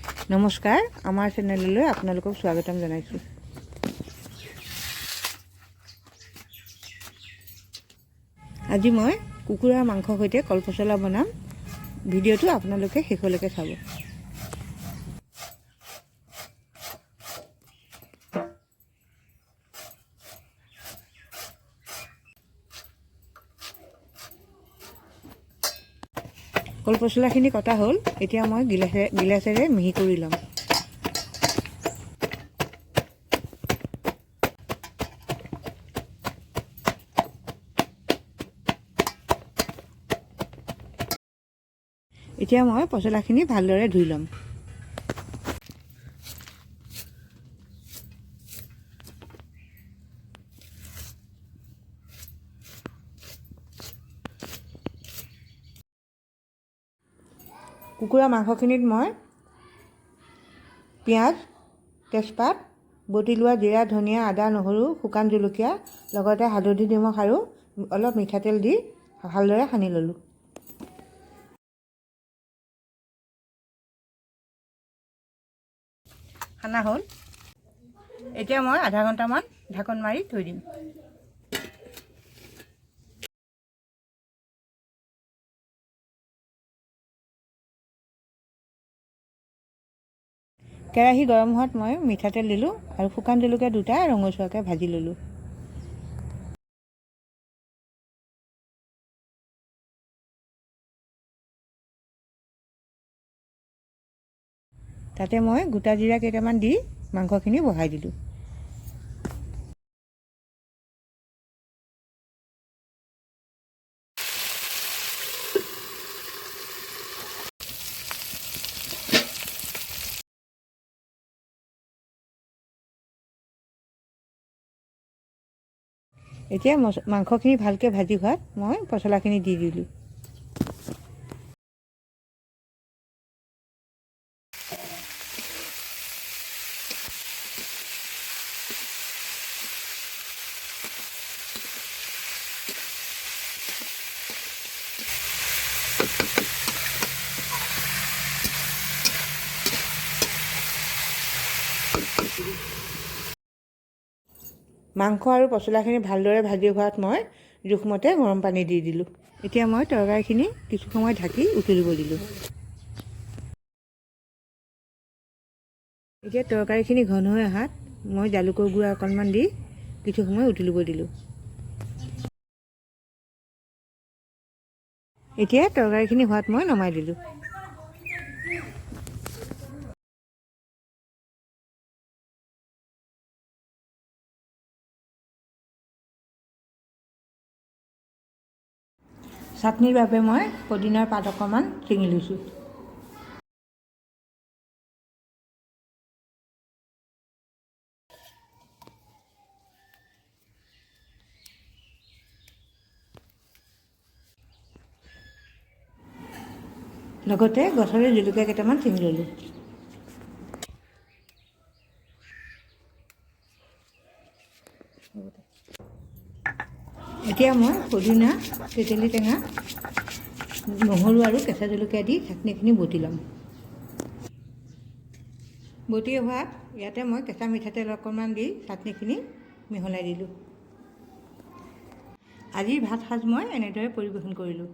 নমস্কাৰ, আমাৰ চেনেললৈ আপোনালোকক স্বাগতম জনাইছোঁ। আজি মই কুকুৰাৰ মাংসৰ সৈতে কলপচলা বনাম। ভিডিঅ'টো আপোনালোকে শেষলৈকে চাব। কলপচলাখিনি কটা হ'ল। এতিয়া মই গিলাচেৰে মিহি কৰি ল'ম। এতিয়া মই পচলাখিনি ভালদৰে ধুই ল'ম। কুকুৰা মাংসখিনিত মই পিঁয়াজ, তেজপাত, বটি লোৱা জিৰা, ধনিয়া, আদা, নহৰু, শুকান জলকীয়া, লগতে হালধি, নিমখ আৰু অলপ মিঠাতেল দি ভালদৰে সানি ল'লোঁ। সানা হ'ল। এতিয়া মই আধা ঘণ্টামান ঢাকন মাৰি থৈ দিম। কেৰাহী গৰম হোৱাত মই মিঠাতেল দিলোঁ আৰু শুকান জলকীয়া দুটা ৰঙচুৱাকৈ ভাজি ল'লোঁ। তাতে মই গোটা জিৰা কেইটামান দি মাংসখিনি বহাই দিলোঁ। এতিয়া মাংসখিনি ভালকৈ ভাজি হোৱাত মই পচলাখিনি দি দিলোঁ। মাংস আৰু পচলাখিনি ভালদৰে ভাজি হোৱাত মই জোখমতে গৰম পানী দি দিলোঁ। এতিয়া মই তৰকাৰীখিনি কিছু সময় ঢাকি উতলিব দিলোঁ। এতিয়া তৰকাৰীখিনি ঘন হৈ অহাত মই জালুকৰ গুড়া অকণমান দি কিছু সময় উতলিব দিলোঁ। এতিয়া তৰকাৰীখিনি হোৱাত মই নমাই দিলোঁ। চাটনিৰ বাবে মই পদিনাৰ পাত অকণমান ছিঙি লৈছোঁ। লগতে গছৰে জলকীয়া কেইটামান ছিঙি ল'লোঁ। এতিয়া মই পদিনা, তেতেলী টেঙা, নহৰু আৰু কেঁচা জলকীয়া দি চাটনিখিনি বটি ল'ম। বটি হোৱাত ইয়াতে মই কেঁচা মিঠাতেল অকণমান দি চাটনিখিনি মিহলাই দিলোঁ। আজিৰ ভাত সাজ মই এনেদৰে পৰিৱেশন কৰিলোঁ।